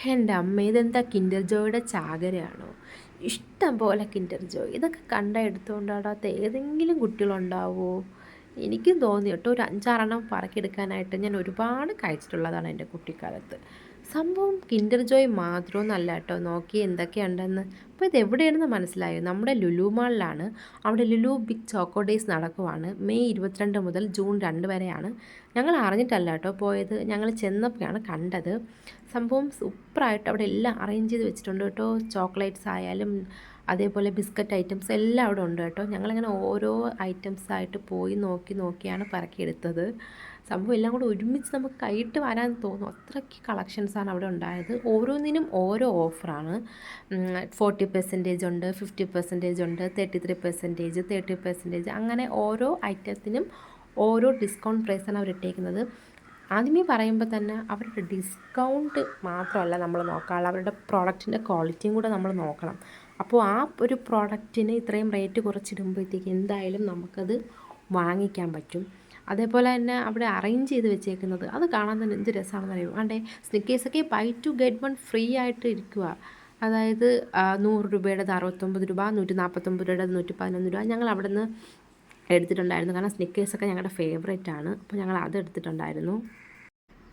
എൻ്റെ അമ്മ ഇതെന്താ കിൻഡർ ജോയുടെ ചാകരയാണോ? ഇഷ്ടം പോലെ കിൻഡർ ജോയ്. ഇതൊക്കെ കണ്ടാൽ എടുത്തുകൊണ്ടാടാത്ത ഏതെങ്കിലും കുട്ടികളുണ്ടാവുമോ? എനിക്കും തോന്നി കേട്ടോ, ഒരു 5-6 പറക്കിയെടുക്കാനായിട്ട് ഞാൻ ഒരുപാട് കഴിച്ചിട്ടുള്ളതാണ് എൻ്റെ കുട്ടിക്കാലത്ത്. സംഭവം കിൻഡർ ജോയ് മാത്രമൊന്നുമല്ല കേട്ടോ, നോക്കി എന്തൊക്കെയുണ്ടെന്ന്. അപ്പോൾ ഇത് എവിടെയാണെന്ന് മനസ്സിലായോ? നമ്മുടെ ലുലു മാളിലാണ്. അവിടെ ലുലു ബിഗ് ചോക്കോ ഡേയ്സ് നടക്കുവാണ്. മെയ് 22 മുതൽ ജൂൺ 2 വരെയാണ്. ഞങ്ങൾ അറിഞ്ഞിട്ടല്ല കേട്ടോ പോയത്, ഞങ്ങൾ ചെന്നപ്പോഴാണ് കണ്ടത്. സംഭവം സൂപ്പറായിട്ട് അവിടെ എല്ലാം അറേഞ്ച് ചെയ്ത് വെച്ചിട്ടുണ്ട് കേട്ടോ. ചോക്ലേറ്റ്സ് ആയാലും അതേപോലെ ബിസ്ക്കറ്റ് ഐറ്റംസ് എല്ലാം അവിടെ ഉണ്ട് കേട്ടോ. ഞങ്ങളിങ്ങനെ ഓരോ ഐറ്റംസായിട്ട് പോയി നോക്കിയാണ് പറക്കിയെടുത്തത്. സംഭവം എല്ലാം കൂടെ ഒരുമിച്ച് നമുക്ക് കൈയിട്ട് വരാൻ തോന്നും, അത്രയ്ക്ക് കളക്ഷൻസാണ് അവിടെ ഉണ്ടായത്. ഓരോന്നിനും ഓരോ ഓഫറാണ്. 40% ഉണ്ട്, 50% ഉണ്ട്, 33%, 30%, അങ്ങനെ ഓരോ ഐറ്റത്തിനും ഓരോ ഡിസ്കൗണ്ട് പ്രൈസാണ് അവർ ഇട്ടേക്കുന്നത്. ആദ്യമേ പറയുമ്പോൾ തന്നെ അവരുടെ ഡിസ്കൗണ്ട് മാത്രമല്ല നമ്മൾ നോക്കാനുള്ളത്, അവരുടെ പ്രോഡക്റ്റിൻ്റെ ക്വാളിറ്റിയും കൂടെ നമ്മൾ നോക്കണം. അപ്പോൾ ആ ഒരു പ്രോഡക്റ്റിന് ഇത്രയും റേറ്റ് കുറച്ചിടുമ്പോഴത്തേക്ക് എന്തായാലും നമുക്കത് വാങ്ങിക്കാൻ പറ്റും. അതേപോലെ തന്നെ അവിടെ അറേഞ്ച് ചെയ്ത് വെച്ചേക്കുന്നത് അത് കാണാൻ തന്നെ എന്ത് രസമാണെന്ന് അറിയുമോ? ആണ്ടേ സ്നിക്കേഴ്സൊക്കെ buy two get one free ആയിട്ട് ഇരിക്കുക. അതായത് 100 രൂപയുടേത് 69 രൂപ, 149 രൂപയുടേത് 111 രൂപ. ഞങ്ങൾ അവിടെ നിന്ന് എടുത്തിട്ടുണ്ടായിരുന്നു, കാരണം സ്നിക്കേഴ്സൊക്കെ ഞങ്ങളുടെ ഫേവറേറ്റ് ആണ്. അപ്പോൾ ഞങ്ങൾ അത് എടുത്തിട്ടുണ്ടായിരുന്നു.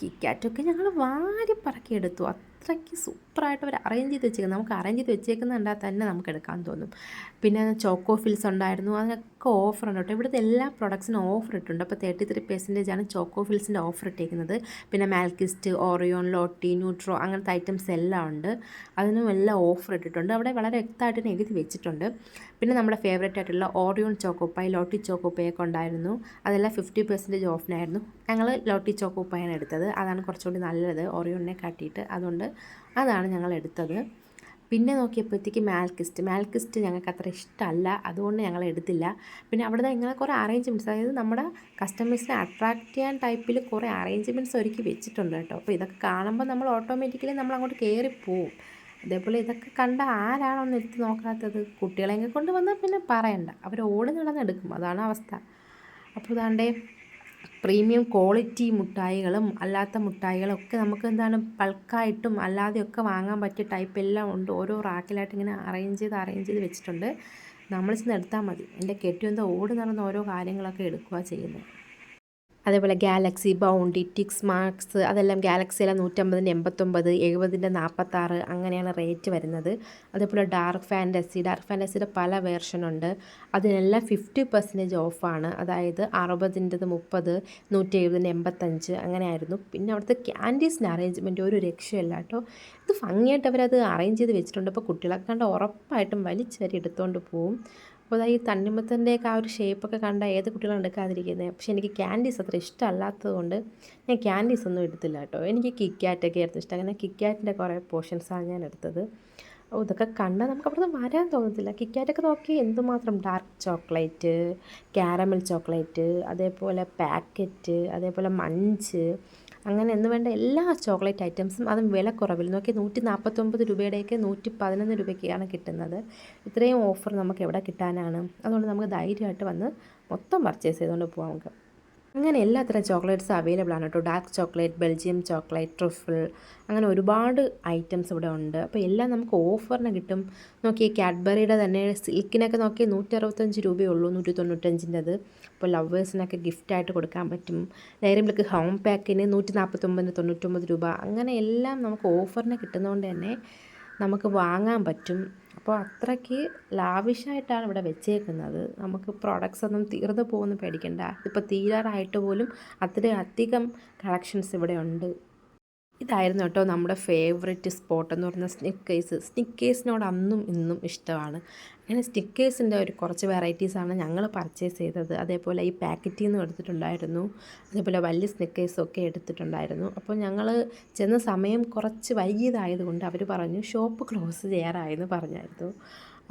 കിക്കാറ്റൊക്കെ ഞങ്ങൾ വാരി പറക്കിയെടുത്തു. അത്രയ്ക്ക് സൂപ്പറായിട്ട് അവർ അറേഞ്ച് ചെയ്ത് വെച്ചേക്കുന്നത്, നമുക്ക് അറേഞ്ച് ചെയ്ത് വെച്ചേക്കുന്നത് കണ്ടാൽ തന്നെ നമുക്ക് എടുക്കാൻ തോന്നും. പിന്നെ ചോക്കോ ഫിൽസ് ഉണ്ടായിരുന്നു, അതിനൊക്കെ ഓഫറുണ്ട് കേട്ടോ. ഇവിടുത്തെ എല്ലാ പ്രൊഡക്ട്സിനും ഓഫർ ഇട്ടുണ്ട്. അപ്പോൾ 33% ആണ് ചോക്കോ ഫിൽസിൻ്റെ ഓഫർ ഇട്ടേക്കുന്നത്. പിന്നെ മാൽക്കിസ്റ്റ്, ഓറിയോൺ, ലോട്ടി, ന്യൂട്രോ അങ്ങനത്തെ ഐറ്റംസ് എല്ലാം ഉണ്ട്. അതിനും എല്ലാം ഓഫർ ഇട്ടിട്ടുണ്ട്. അവിടെ വളരെ വ്യക്തമായിട്ട് തന്നെ എഴുതി വെച്ചിട്ടുണ്ട്. പിന്നെ നമ്മുടെ ഫേവറേറ്റ് ആയിട്ടുള്ള ഓറിയോൺ ചോക്കോപ്പായി, ലോട്ടി ചോക്കോപ്പായൊക്കെ ഉണ്ടായിരുന്നു. അതെല്ലാം 50% ഓഫിനായിരുന്നു. ഞങ്ങൾ ലോട്ടി ചോക്കോപ്പായാണ് എടുത്തത്. അതാണ് കുറച്ചുകൂടി നല്ലത് ഓറിയോണിനെ കാട്ടിയിട്ട്. അതുകൊണ്ട് അതാണ് ഞങ്ങൾ എടുത്തത്. പിന്നെ നോക്കിയപ്പോഴത്തേക്ക് മാൽക്കിസ്റ്റ് ഞങ്ങൾക്ക് അത്ര ഇഷ്ടമല്ല, അതുകൊണ്ട് ഞങ്ങൾ എടുത്തില്ല. പിന്നെ അവിടെ ഇങ്ങനെ കുറേ അറേഞ്ച്മെൻറ്റ്സ്, അതായത് നമ്മുടെ കസ്റ്റമേഴ്സിനെ അട്രാക്റ്റ് ചെയ്യാൻ ടൈപ്പിൽ കുറേ അറേഞ്ച്മെൻറ്റ്സ് ഒരുക്കി വെച്ചിട്ടുണ്ട് കേട്ടോ. അപ്പോൾ ഇതൊക്കെ കാണുമ്പോൾ നമ്മൾ ഓട്ടോമാറ്റിക്കലി നമ്മൾ അങ്ങോട്ട് കയറിപ്പോവും. അതേപോലെ ഇതൊക്കെ കണ്ട ആരാണോ ഒന്ന് എടുത്ത് നോക്കാത്തത്? കുട്ടികളെയൊക്കെ കൊണ്ട് വന്നാൽ പിന്നെ പറയണ്ട, അവർ ഓടി നടന്നെടുക്കും, അതാണ് അവസ്ഥ. അപ്പോൾ ഇതാണ്ടേ പ്രീമിയം ക്വാളിറ്റി മുട്ടായികളും അല്ലാത്ത മുട്ടായികളും ഒക്കെ നമുക്ക് എന്താണ് ബൾക്കായിട്ടും അല്ലാതെയൊക്കെ വാങ്ങാൻ പറ്റിയ ടൈപ്പ് എല്ലാം ഉണ്ട്. ഓരോ റാക്കിലായിട്ട് ഇങ്ങനെ അറേഞ്ച് ചെയ്ത് വെച്ചിട്ടുണ്ട്. നമ്മൾ ചെന്ന് എടുത്താൽ മതി. എൻ്റെ കെട്ടിയെന്തോ ഓടി നടന്ന് ഓരോ കാര്യങ്ങളൊക്കെ എടുക്കുക ചെയ്യുന്നത്. അതേപോലെ ഗാലക്സി, ബൗണ്ടി, ടിക്സ്, മാർക്സ്, അതെല്ലാം ഗാലക്സിയിലെ 150-ൻ്റെ 89, 70-ൻ്റെ 46 അങ്ങനെയാണ് റേറ്റ് വരുന്നത്. അതേപോലെ ഡാർക്ക് ഫാൻറ്റസിയുടെ പല വേർഷനുണ്ട്. അതിനെല്ലാം 50% ഓഫാണ്. അതായത് 60-ൻ്റെത് 30, 170-ന് 85 അങ്ങനെയായിരുന്നു. പിന്നെ അവിടുത്തെ ക്യാൻഡീസിൻ്റെ അറേഞ്ച്മെൻറ്റ് ഒരു രക്ഷയില്ല കേട്ടോ. ഇത് ഭംഗിയായിട്ട് അവരത് അറേഞ്ച് ചെയ്ത് വെച്ചിട്ടുണ്ട്. അപ്പോൾ കുട്ടികളൊക്കെ കണ്ട ഉറപ്പായിട്ടും വലിച്ച് വരെ എടുത്തുകൊണ്ട് പോവും. അപ്പോൾ ഈ തണ്ണിമത്തൻ്റെയൊക്കെ ആ ഒരു ഷേപ്പൊക്കെ കണ്ടാൽ ഏത് കുട്ടികളാണ് എടുക്കാതിരിക്കുന്നത്? പക്ഷേ എനിക്ക് ക്യാൻഡീസ് അത്ര ഇഷ്ടമല്ലാത്തത് കൊണ്ട് ഞാൻ ക്യാൻഡീസ് ഒന്നും എടുത്തില്ല കേട്ടോ. എനിക്ക് കിക്കാറ്റൊക്കെ ആയിരുന്നു ഇഷ്ടം. അങ്ങനെ കിക്കാറ്റിൻ്റെ കുറേ പോർഷൻസാണ് ഞാൻ എടുത്തത്. ഓ, ഇതൊക്കെ കണ്ടാൽ നമുക്ക് അവിടുന്ന് വരാൻ തോന്നത്തില്ല. കിക്കാറ്റൊക്കെ നോക്കി എന്തുമാത്രം ഡാർക്ക് ചോക്ലേറ്റ്, ക്യാരമൽ ചോക്ലേറ്റ്, അതേപോലെ പാക്കറ്റ്, അതേപോലെ മഞ്ച്, അങ്ങനെ എന്ന് വേണ്ട എല്ലാ ചോക്ലേറ്റ് ഐറ്റംസും, അതും വിലക്കുറവിൽ നോക്കി 149 രൂപയുടെയൊക്കെ 111 രൂപയ്ക്കാണ് കിട്ടുന്നത്. ഇത്രയും ഓഫർ നമുക്ക് എവിടെ കിട്ടാനാണ്? അതുകൊണ്ട് നമുക്ക് ധൈര്യമായിട്ട് വന്ന് മൊത്തം പർച്ചേസ് ചെയ്തുകൊണ്ട് പോകാം നമുക്ക്. അങ്ങനെ എല്ലാത്തരം ചോക്ലേറ്റ്സ് അവൈലബിൾ ആണ് കേട്ടോ. Dark chocolate, Belgium chocolate, truffle, അങ്ങനെ ഒരുപാട് ഐറ്റംസ് ഇവിടെ ഉണ്ട്. അപ്പോൾ എല്ലാം നമുക്ക് ഓഫറിന് കിട്ടും. നോക്കി കാഡ്ബറിയുടെ തന്നെ സിൽക്കിനൊക്കെ നോക്കി 165 രൂപയേ ഉള്ളൂ, 195-ൻ്റെത്. അപ്പോൾ ലവേഴ്സിനൊക്കെ ഗിഫ്റ്റായിട്ട് കൊടുക്കാൻ പറ്റും. ഡയറി മിൽക്ക് ഹോം പാക്കിന് 149-ന് 99 രൂപ. അങ്ങനെ എല്ലാം നമുക്ക് ഓഫറിന് കിട്ടുന്നതുകൊണ്ട് തന്നെ നമുക്ക് വാങ്ങാൻ പറ്റും. അപ്പോൾ അത്രയ്ക്ക് ലാവിഷായിട്ടാണ് ഇവിടെ വെച്ചേക്കുന്നത്. നമുക്ക് പ്രോഡക്റ്റ്സ് ഒന്നും തീർന്നു പോകുമെന്ന് പേടിക്കണ്ട. ഇപ്പോൾ തീരാറായിട്ട് പോലും അത്രയധികം കളക്ഷൻസ് ഇവിടെ ഉണ്ട്. ഇതായിരുന്നു കേട്ടോ നമ്മുടെ ഫേവറേറ്റ് സ്പോട്ട് എന്ന് പറയുന്നത് സ്നിക്കേഴ്സിനോട് അന്നും ഇന്നും ഇഷ്ടമാണ്. അങ്ങനെ സ്റ്റിക്കേഴ്സിൻ്റെ ഒരു കുറച്ച് വെറൈറ്റീസാണ് ഞങ്ങൾ പർച്ചേസ് ചെയ്തത്. അതേപോലെ ഈ പാക്കറ്റിൽ നിന്നും എടുത്തിട്ടുണ്ടായിരുന്നു. അതേപോലെ വലിയ സ്നിക്കേഴ്സൊക്കെ എടുത്തിട്ടുണ്ടായിരുന്നു. അപ്പോൾ ഞങ്ങൾ ചെന്ന സമയം കുറച്ച് വൈകിയതായതുകൊണ്ട് അവർ പറഞ്ഞു ഷോപ്പ് ക്ലോസ് ചെയ്യാറായെന്ന് പറഞ്ഞായിരുന്നു.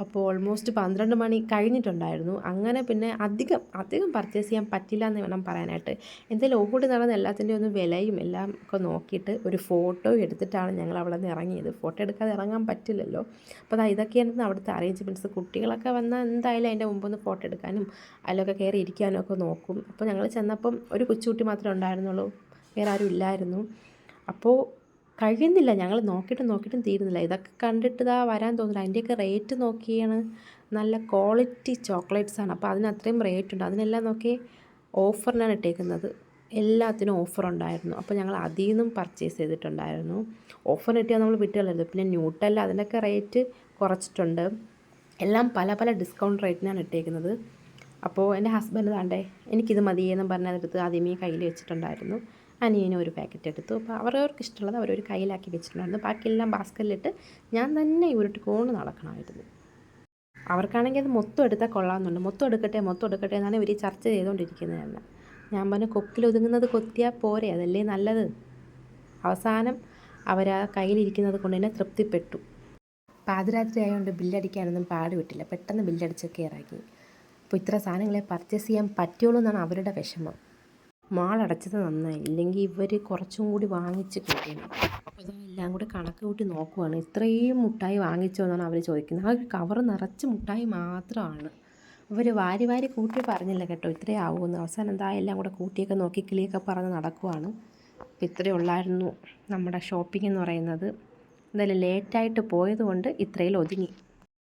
അപ്പോൾ ഓൾമോസ്റ്റ് 12 മണി കഴിഞ്ഞിട്ടുണ്ടായിരുന്നു. അങ്ങനെ പിന്നെ അധികം പർച്ചേസ് ചെയ്യാൻ പറ്റില്ല എന്ന് വേണം പറയാനായിട്ട്. എന്തായാലും ഓടി നടന്ന് എല്ലാത്തിൻ്റെയും ഒന്ന് വിലയും എല്ലാം ഒക്കെ നോക്കിയിട്ട് ഒരു ഫോട്ടോ എടുത്തിട്ടാണ് ഞങ്ങൾ അവിടെ നിന്ന് ഇറങ്ങിയത്. ഫോട്ടോ എടുക്കാതെ ഇറങ്ങാൻ പറ്റില്ലല്ലോ. അപ്പോൾ ഇതൊക്കെയായിരുന്നു അവിടുത്തെ അറേഞ്ച്മെൻറ്റ്സ്. കുട്ടികളൊക്കെ വന്നാൽ എന്തായാലും അതിൻ്റെ മുമ്പൊന്ന് ഫോട്ടോ എടുക്കാനും അതിലൊക്കെ കയറി ഇരിക്കാനും ഒക്കെ നോക്കും. അപ്പോൾ ഞങ്ങൾ ചെന്നപ്പം ഒരു കൊച്ചുകുട്ടി മാത്രമേ ഉണ്ടായിരുന്നുള്ളൂ, വേറെ ആരും ഇല്ലായിരുന്നു. അപ്പോൾ കഴിയുന്നില്ല. ഞങ്ങൾ നോക്കിയിട്ടും തീരുന്നില്ല. ഇതൊക്കെ കണ്ടിട്ട് ഇതാ വരാൻ തോന്നില്ല. അതിൻ്റെയൊക്കെ റേറ്റ് നോക്കിയാണ്. നല്ല ക്വാളിറ്റി ചോക്ലേറ്റ്സാണ്. അപ്പോൾ അതിന് അത്രയും റേറ്റുണ്ട്. അതിനെല്ലാം നോക്കി ഓഫറിനാണ് ഇട്ടേക്കുന്നത്. എല്ലാത്തിനും ഓഫറുണ്ടായിരുന്നു. അപ്പോൾ ഞങ്ങൾ അതിൽ നിന്നും പർച്ചേസ് ചെയ്തിട്ടുണ്ടായിരുന്നു. ഓഫർ കിട്ടിയാൽ നമ്മൾ വിട്ട് കളയരുത്. പിന്നെ ന്യൂട്ടല്ല അതിനൊക്കെ റേറ്റ് കുറച്ചിട്ടുണ്ട്. എല്ലാം പല പല ഡിസ്കൗണ്ട് റേറ്റിനാണ് ഇട്ടേക്കുന്നത്. അപ്പോൾ എൻ്റെ ഹസ്ബൻഡ് താണ്ടേ എനിക്കിത് മതിയെന്നും പറഞ്ഞ് അതെടുത്ത് ആദ്യമേ കയ്യിൽ വെച്ചിട്ടുണ്ടായിരുന്നു. അനിയനും ഒരു പാക്കറ്റ് എടുത്തു. അപ്പോൾ അവരവർക്ക് ഇഷ്ടമുള്ളത് അവരൊരു കയ്യിലാക്കി വെച്ചിട്ടുണ്ടായിരുന്നു. ബാക്കിയെല്ലാം ബാസ്ക്കറ്റിലിട്ട് ഞാൻ തന്നെ ഉരുട്ടിക്കൊണ്ട് നടക്കണമായിരുന്നു. അവർക്കാണെങ്കിൽ അത് മൊത്തം എടുത്താൽ കൊള്ളാമെന്നുണ്ട്. മൊത്തം എടുക്കട്ടെ എന്നാണ് ഇവർ ചർച്ച ചെയ്തുകൊണ്ടിരിക്കുന്നത് തന്നെ. ഞാൻ പറഞ്ഞു കൊക്കിലൊതുങ്ങുന്നത് കൊത്തിയാൽ പോരെ, അതല്ലേ നല്ലത്. അവസാനം അവർ ആ കയ്യിലിരിക്കുന്നത് കൊണ്ട് തന്നെ തൃപ്തിപ്പെട്ടു. പാതിരാത്രി ആയതുകൊണ്ട് ബില്ലടിക്കാനൊന്നും പാടുവിട്ടില്ല. പെട്ടെന്ന് ബില്ലടിച്ചൊക്കെ ഇറങ്ങി. അപ്പോൾ ഇത്ര സാധനങ്ങളെ പർച്ചേസ് ചെയ്യാൻ പറ്റുള്ളൂ എന്നാണ് അവരുടെ വിഷമം. മാൾ അടച്ചത് നന്നായി, ഇല്ലെങ്കിൽ ഇവർ കുറച്ചും കൂടി വാങ്ങിച്ച് കൂട്ടിയാണ്. അപ്പോൾ ഇതെല്ലാം കൂടി കണക്ക് കൂട്ടി നോക്കുവാണ്. ഇത്രയും മുട്ടായി വാങ്ങിച്ചോ എന്നാണ് അവർ ചോദിക്കുന്നത്. ആ കവർ നിറച്ച് മുട്ടായി മാത്രമാണ്. ഇവർ വാരി വാരി കൂട്ടി പറഞ്ഞില്ല കേട്ടോ ഇത്രയും ആവുമെന്ന്. അവസാനം എന്താ എല്ലാം കൂടെ കൂട്ടിയൊക്കെ നോക്കി കിളിയൊക്കെ പറഞ്ഞ് നടക്കുവാണ്. അപ്പോൾ ഇത്രയേ ഉള്ളായിരുന്നു നമ്മുടെ ഷോപ്പിംഗ് എന്ന് പറയുന്നത്. എന്തായാലും ലേറ്റായിട്ട് പോയതുകൊണ്ട് ഇത്രയിൽ ഒതുങ്ങി.